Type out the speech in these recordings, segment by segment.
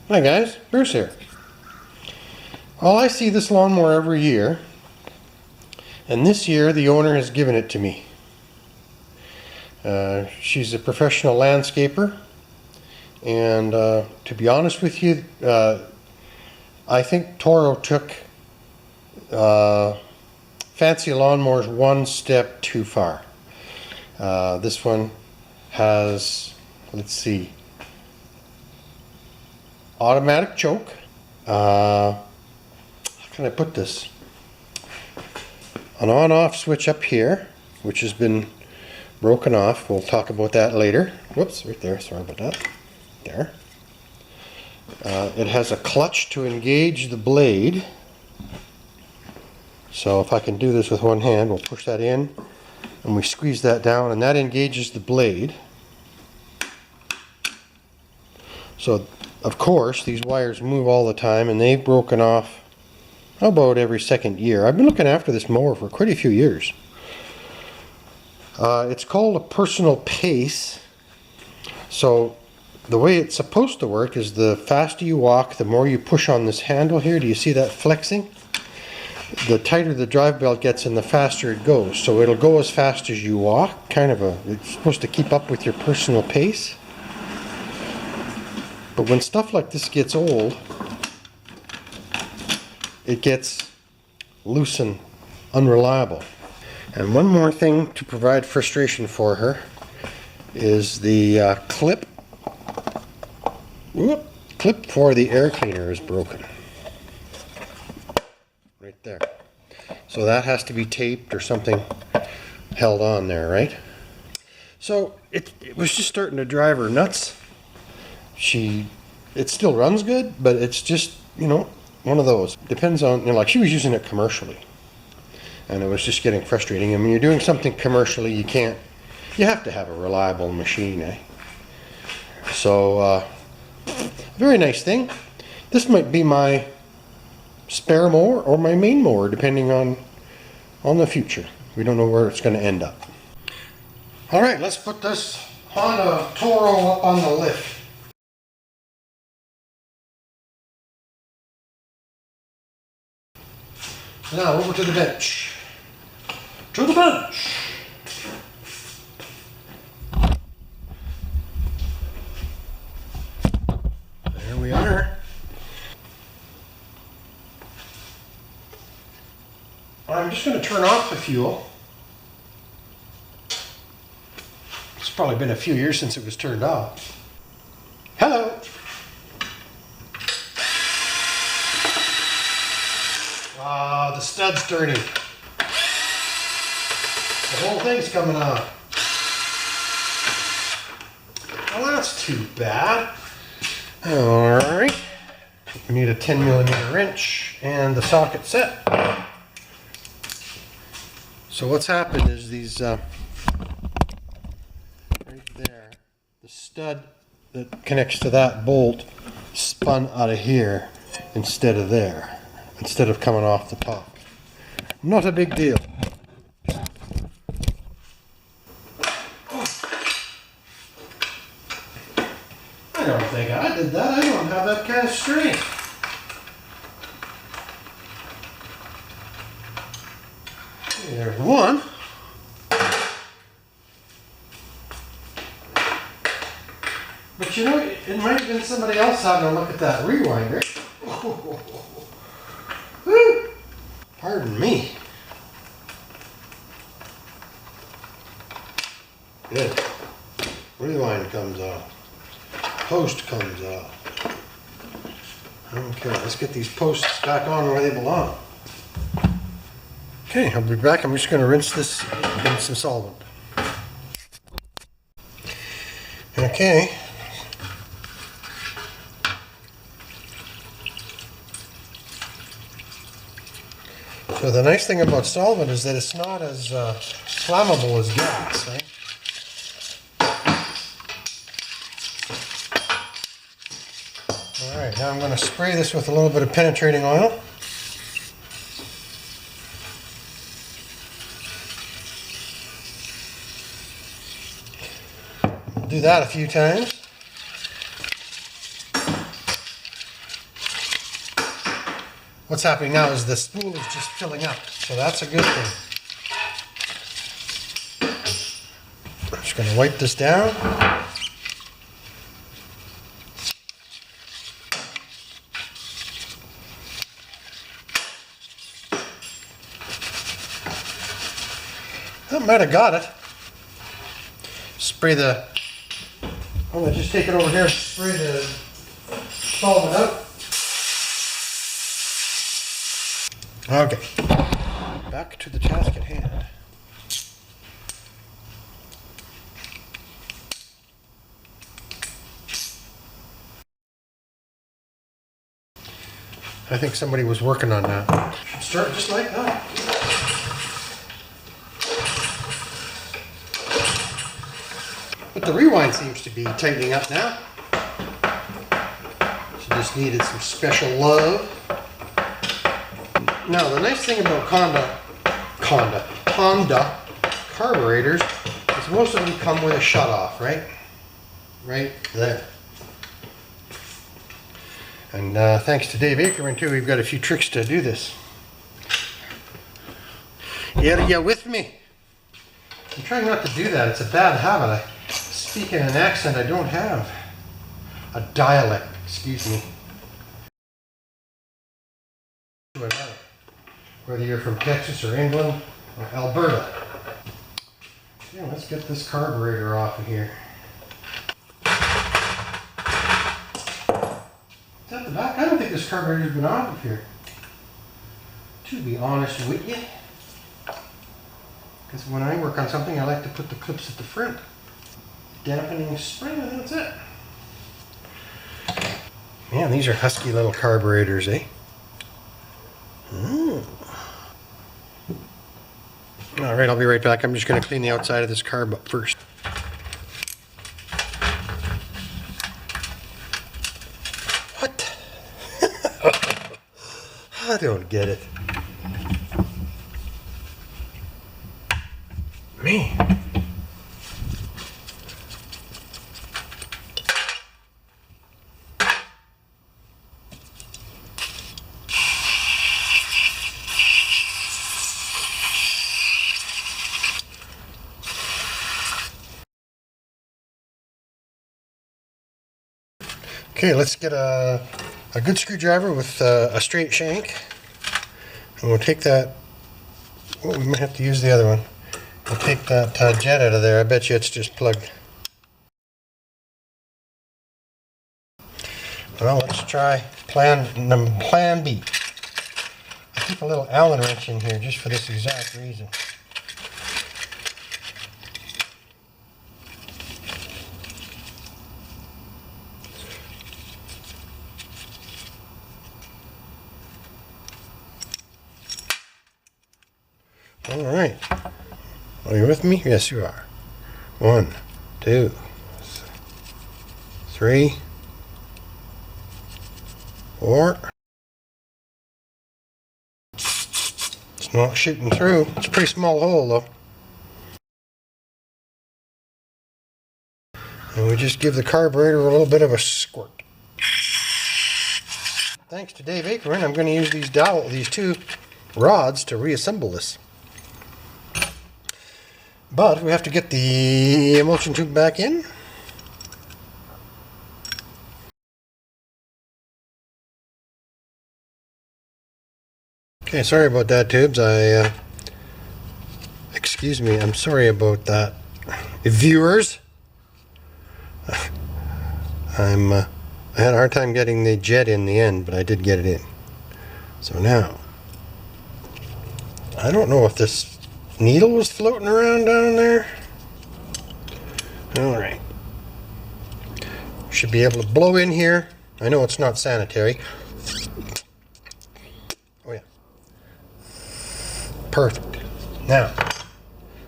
Hi guys, Bruce here. Well, I see this lawnmower every year, and this year the owner has given it to me. She's a professional landscaper, and to be honest with you, I think Toro took fancy lawnmowers one step too far. This one has, let's see, automatic choke. How can I put this? An on-off switch up here, which has been broken off. We'll talk about that later. Whoops, right there. Sorry about that. There. It has a clutch to engage the blade. So if I can do this with one hand, we'll push that in and we squeeze that down, and that engages the blade. So of course these wires move all the time, and they've broken off about every second year. I've been looking after this mower for quite a few years. It's called a personal pace. So the way it's supposed to work is the faster you walk, the more you push on this handle here. Do you see that flexing? The tighter the drive belt gets and the faster it goes. So it'll go as fast as you walk. It's supposed to keep up with your personal pace. But when stuff like this gets old, it gets loose and unreliable. And one more thing to provide frustration for her is the clip for the air cleaner is broken. Right there. So that has to be taped or something held on there, right? So it was just starting to drive her nuts. It still runs good, but it's just, one of those. Depends on, like she was using it commercially, and it was just getting frustrating. And when you're doing something commercially, you have to have a reliable machine, eh? So, very nice thing. This might be my spare mower or my main mower, depending on the future. We don't know where it's going to end up. All right, let's put this Honda Toro up on the lift. Now over to the bench. To the bench! There we are. I'm just going to turn off the fuel. It's probably been a few years since it was turned off. Hello! The stud's turning. The whole thing's coming off. Well, that's too bad. Alright. We need a 10mm wrench and the socket set. So what's happened is these, right there, the stud that connects to that bolt spun out of here instead of there. Instead of coming off the top. Not a big deal. I don't think I did that. I don't have that kind of strength. There's one. But it might have been somebody else having a look at that rewinder. Pardon me. Good. Rewind comes off. Post comes off. Okay, let's get these posts back on where they belong. Okay, I'll be back. I'm just going to rinse this in some solvent. Okay. So the nice thing about solvent is that it's not as flammable as gas, right? Alright, now I'm going to spray this with a little bit of penetrating oil. Do that a few times. what's happening now is the spool is just filling up, so that's a good thing. I'm just going to wipe this down. That might have got it. Spray the, I'm going to just take it over here and spray the solvent out. Okay, back to the task at hand. I think somebody was working on that. Start just like that. But the rewind seems to be tightening up now. She just needed some special love. Now the nice thing about Honda carburetors is most of them come with a shut-off, right? Right there. And thanks to Dave Ackerman too, we've got a few tricks to do this. Yeah, you with me? I'm trying not to do that. It's a bad habit. I speak in an accent I don't have. A dialect, excuse me. Whether you're from Texas or England or Alberta. Yeah, let's get this carburetor off of here. Is that the back? I don't think this carburetor's been off of here. To be honest with you. Because when I work on something, I like to put the clips at the front. Dampening spring, and that's it. Man, these are husky little carburetors, eh? Alright, I'll be right back. I'm just going to clean the outside of this carb up first. What? I don't get it. Me. Okay, let's get a good screwdriver with a straight shank, and we'll take that. Oh, we might have to use the other one. We'll take that jet out of there. I bet you it's just plugged. Well, let's try plan B. I keep a little Allen wrench in here just for this exact reason. All right. Are you with me? Yes, you are. 1, 2, 3, 4. It's not shooting through. It's a pretty small hole, though. And we just give the carburetor a little bit of a squirt. Thanks to Dave Ackerman, I'm going to use these two rods to reassemble this. But we have to get the emulsion tube back in. Okay, sorry about that, tubes. Excuse me, I'm sorry about that. Viewers, I had a hard time getting the jet in the end, but I did get it in. So now, I don't know if this needle was floating around down there. All right. Should be able to blow in here. I know it's not sanitary. Oh yeah. Perfect. Now,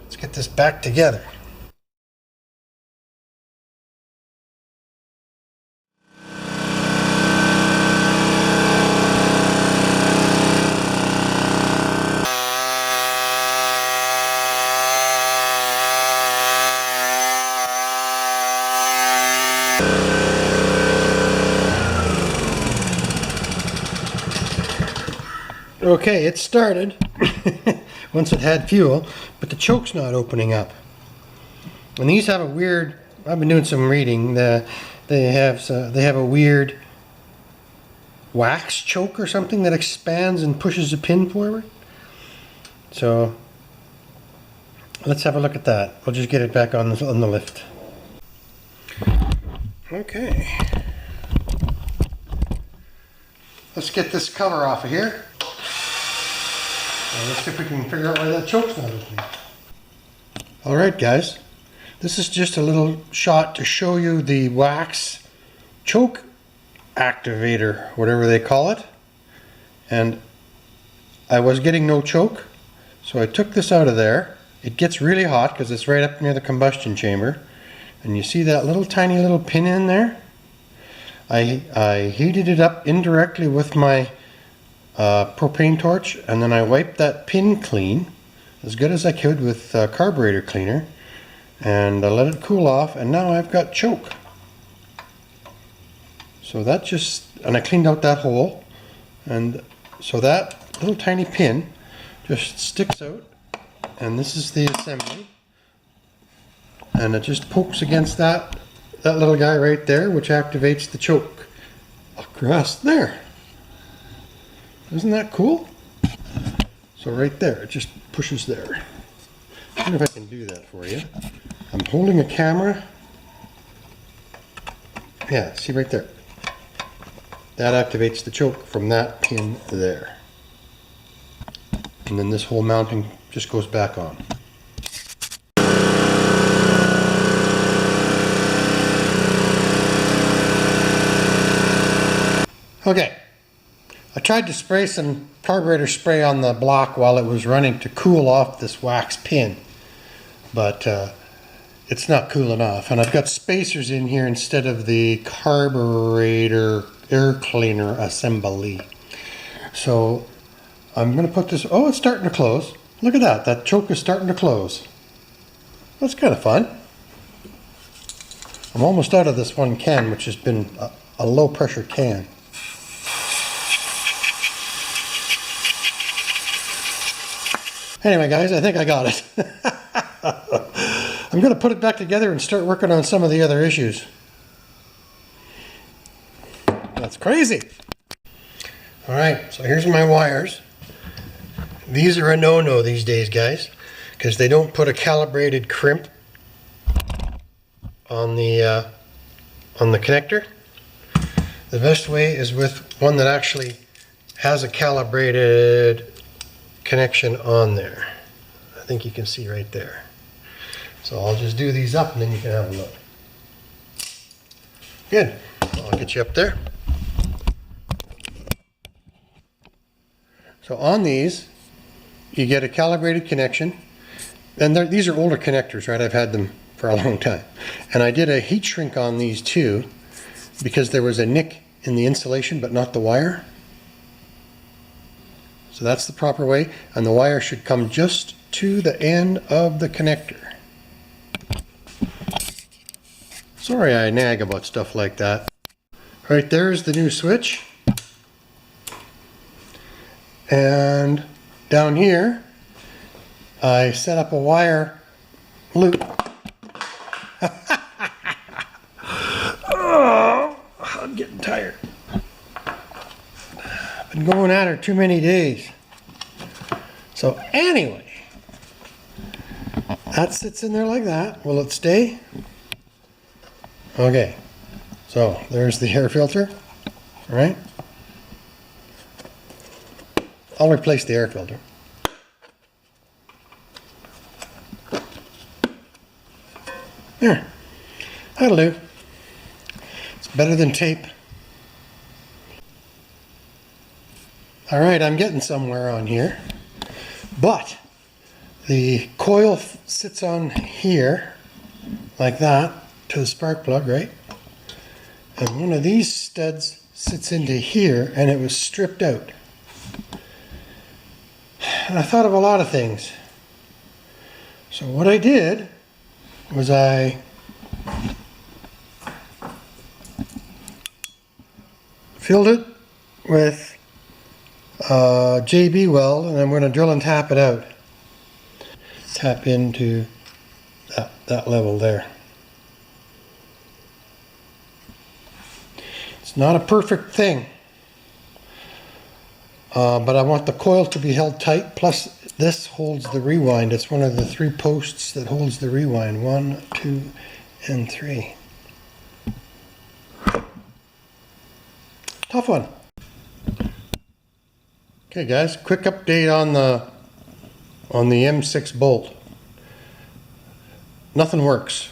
let's get this back together. Okay, it started once it had fuel, but the choke's not opening up. And these have a weird, I've been doing some reading, they have a weird wax choke or something that expands and pushes the pin forward. So let's have a look at that. We'll just get it back on the lift. Okay. Let's get this cover off of here. Let's see if we can figure out why that choke's not opening. Alright guys, this is just a little shot to show you the wax choke activator, whatever they call it. And I was getting no choke, so I took this out of there. It gets really hot because it's right up near the combustion chamber. And you see that little tiny little pin in there? I heated it up indirectly with my propane torch, and then I wiped that pin clean as good as I could with carburetor cleaner, and I let it cool off, and now I've got choke. So that just, and I cleaned out that hole, and so that little tiny pin just sticks out, and this is the assembly, and it just pokes against that little guy right there, which activates the choke across there. Isn't that cool? So right there, it just pushes there. I wonder if I can do that for you. I'm holding a camera. Yeah, see right there. That activates the choke from that pin there. And then this whole mounting just goes back on. Okay. I tried to spray some carburetor spray on the block while it was running to cool off this wax pin, but it's not cool enough. And I've got spacers in here instead of the carburetor air cleaner assembly. So I'm going to put this, oh, it's starting to close. Look at that, that choke is starting to close. That's kind of fun. I'm almost out of this one can, which has been a low pressure can. Anyway guys, I think I got it. I'm going to put it back together and start working on some of the other issues. That's crazy. Alright, so here's my wires. These are a no-no these days, guys, because they don't put a calibrated crimp on the connector. The best way is with one that actually has a calibrated connection on there. I think you can see right there. So I'll just do these up and then you can have a look. Good. I'll get you up there. So on these, you get a calibrated connection. And these are older connectors, right? I've had them for a long time. And I did a heat shrink on these too, because there was a nick in the insulation but not the wire. So that's the proper way, and the wire should come just to the end of the connector. Sorry I nag about stuff like that. Right there's the new switch. And down here, I set up a wire loop. Oh, I'm getting tired. Been going at her too many days. So anyway, that sits in there like that. Will it stay? Okay, so there's the air filter, right? I'll replace the air filter. There, that'll do. It's better than tape. All right, I'm getting somewhere on here, but the coil sits on here like that to the spark plug, right? And one of these studs sits into here, and it was stripped out. And I thought of a lot of things. So what I did was I filled it with JB weld, and I'm going to drill and tap it out. Tap into that level there. It's not a perfect thing, but I want the coil to be held tight, plus this holds the rewind. It's one of the 3 posts that holds the rewind. 1, 2, and 3. Tough one. Okay guys, quick update on the M6 bolt. Nothing works.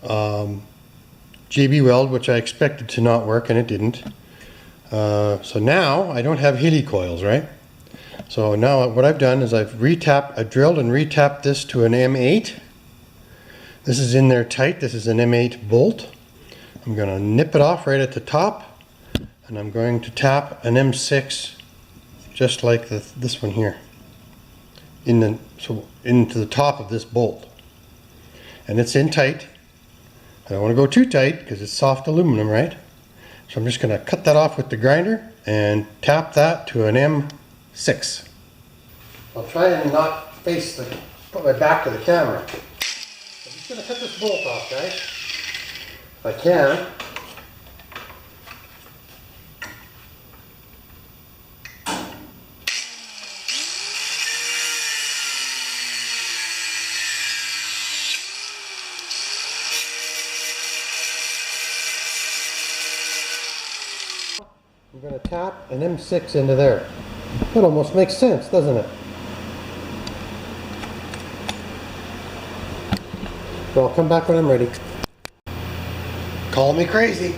JB weld, which I expected to not work, and it didn't. So now I don't have helicoils, right? So now what I've done is I've drilled and retapped this to an M8. This is in there tight. This is an M8 bolt. I'm going to nip it off right at the top, and I'm going to tap an M6 just like this one here into the top of this bolt, and it's in tight. I don't want to go too tight because it's soft aluminum, right? So I'm just going to cut that off with the grinder and tap that to an M6. I'll try and not put my back to the camera. I'm just going to cut this bolt off, guys, if I can. I'm going to tap an M6 into there. That almost makes sense, doesn't it? So I'll come back when I'm ready. Call me crazy.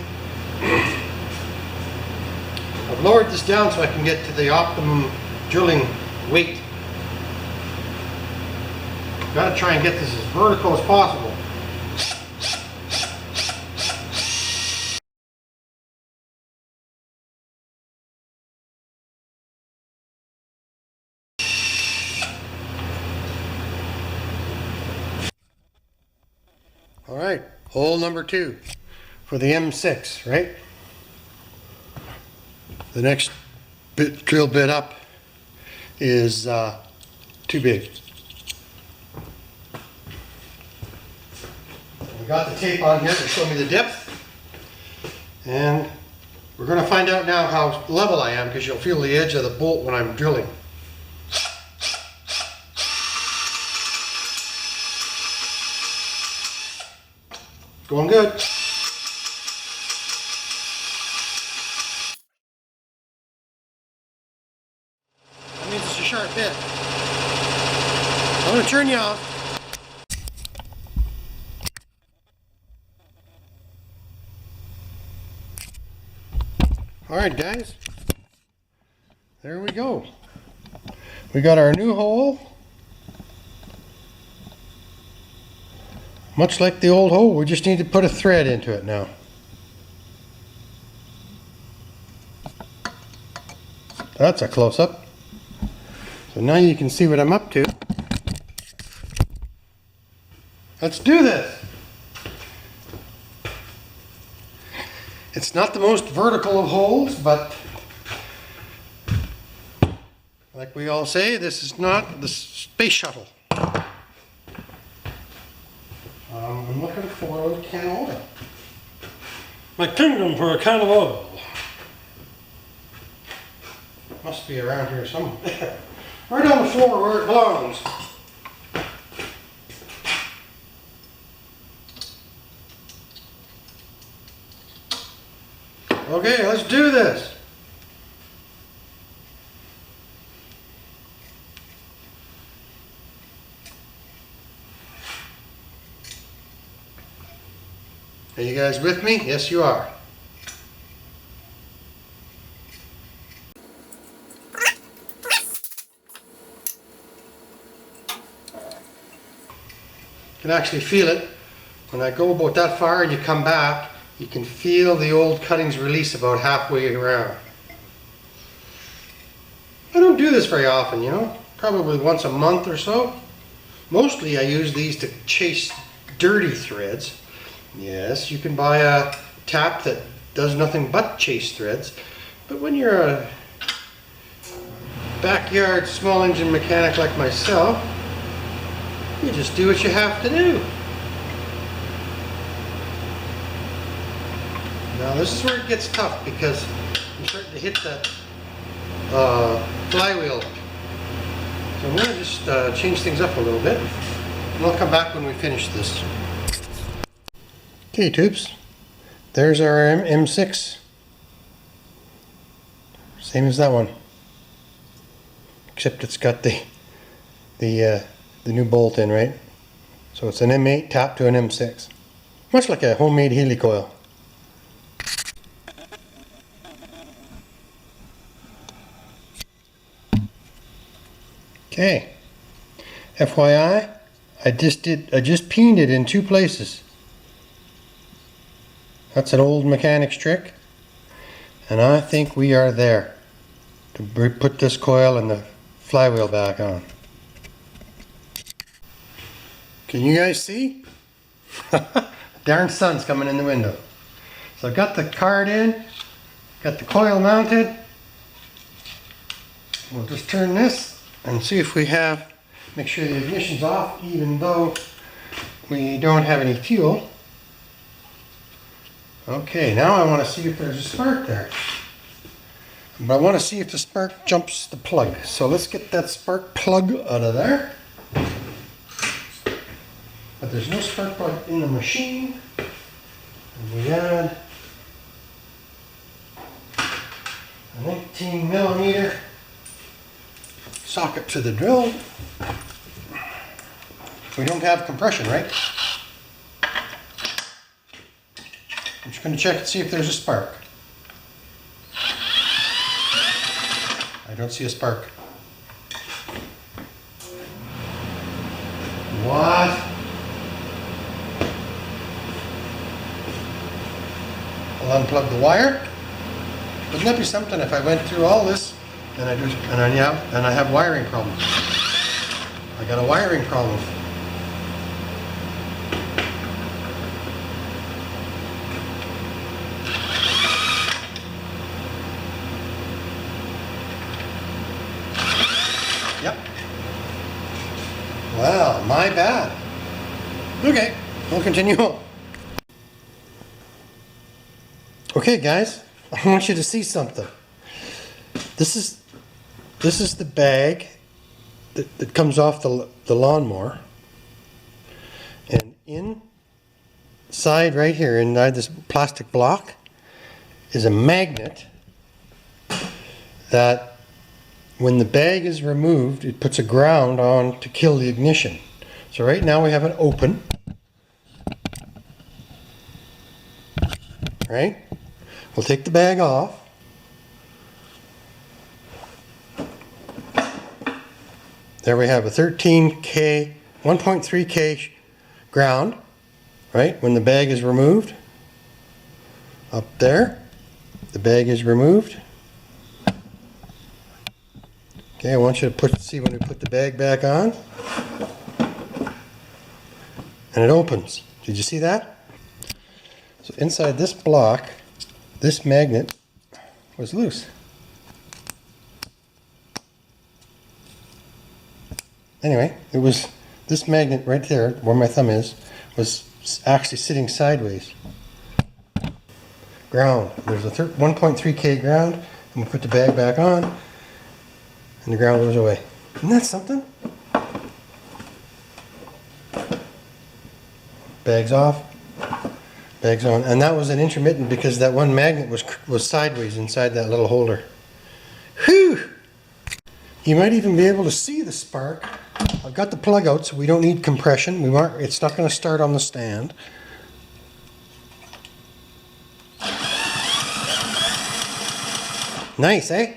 I've lowered this down so I can get to the optimum drilling weight. Got to try and get this as vertical as possible. Alright, hole number 2 for the M6, right? The next drill bit up is too big. We got the tape on here to show me the depth, and we're going to find out now how level I am, because you'll feel the edge of the bolt when I'm drilling. Going good. That means it's a sharp bit. I'm going to turn you off. Alright guys, there we go. We got our new hole. Much like the old hole, we just need to put a thread into it now. That's a close-up. So now you can see what I'm up to. Let's do this. It's not the most vertical of holes, but like we all say, this is not the space shuttle. I'm looking for a can of oil. My kingdom for a can of oil. Must be around here somewhere. Right on the floor where it belongs. Okay, let's do this. Are you guys with me? Yes, you are. You can actually feel it. When I go about that far and you come back, you can feel the old cuttings release about halfway around. I don't do this very often, you know, probably once a month or so. Mostly I use these to chase dirty threads. Yes, you can buy a tap that does nothing but chase threads, but when you're backyard small engine mechanic like myself, you just do what you have to do. Now this is where it gets tough because I'm starting to hit that flywheel. So I'm going to just change things up a little bit, and I'll come back when we finish this. Okay, tubes, there's our M6. Same as that one, except it's got the new bolt in, right? So it's an M8 tapped to an M6, much like a homemade Healy coil. Okay, FYI, I just peened it in 2 places. That's an old mechanic's trick, and I think we are there to put this coil and the flywheel back on. Can you guys see? Darn sun's coming in the window. So I've got the card in, got the coil mounted. We'll just turn this and see if we have, make sure the ignition's off even though we don't have any fuel. Okay, now I want to see if there's a spark there. But I want to see if the spark jumps the plug. So let's get that spark plug out of there. But there's no spark plug in the machine. And we add a 19mm socket to the drill. We don't have compression, right? I'm just going to check and see if there's a spark. I don't see a spark. What? I'll unplug the wire. Wouldn't that be something if I went through all this and I have wiring problems? I got a wiring problem. Yep. Well, my bad. Okay, we'll continue on. Okay, guys, I want you to see something. This is the bag that comes off the lawnmower, and inside right here, inside this plastic block, is a magnet that when the bag is removed, it puts a ground on to kill the ignition. So right now we have it open, right? We'll take the bag off. There we have a 13K, 1.3K ground, right? When the bag is removed. Up there, the bag is removed. Okay, I want you to see when we put the bag back on. And it opens. Did you see that? So inside this block, this magnet was loose. Anyway, it was this magnet right there, where my thumb is, was actually sitting sideways. Ground. There's a 1.3K ground, and we'll put the bag back on, and the ground goes away. Isn't that something? Bag's off. Bag's on. And that was an intermittent because that one magnet was sideways inside that little holder. Whew! You might even be able to see the spark. I've got the plug out so we don't need compression. It's not going to start on the stand. Nice, eh?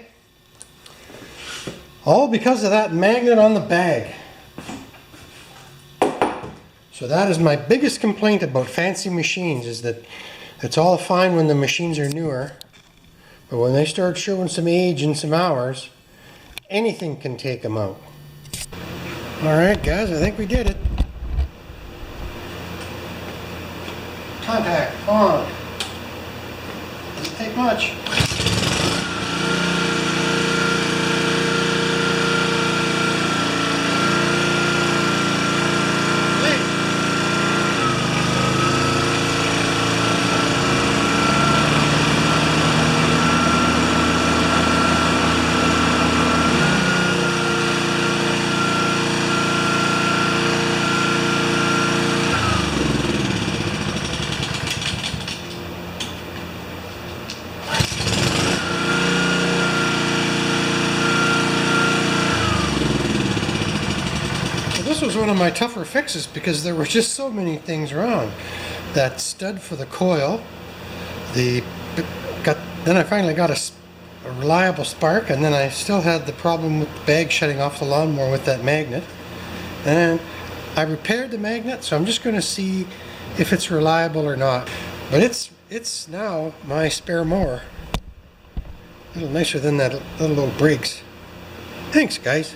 All because of that magnet on the bag. So that is my biggest complaint about fancy machines, is that it's all fine when the machines are newer, but when they start showing some age and some hours, anything can take them out. Alright guys, I think we did it. Contact on. Doesn't take much. was one of my tougher fixes because there were just so many things wrong. That stud for the coil, then I finally got a reliable spark, and then I still had the problem with the bag shutting off the lawnmower with that magnet. And I repaired the magnet, so I'm just going to see if it's reliable or not. But it's now my spare mower. A little nicer than that little old Briggs. Thanks, guys.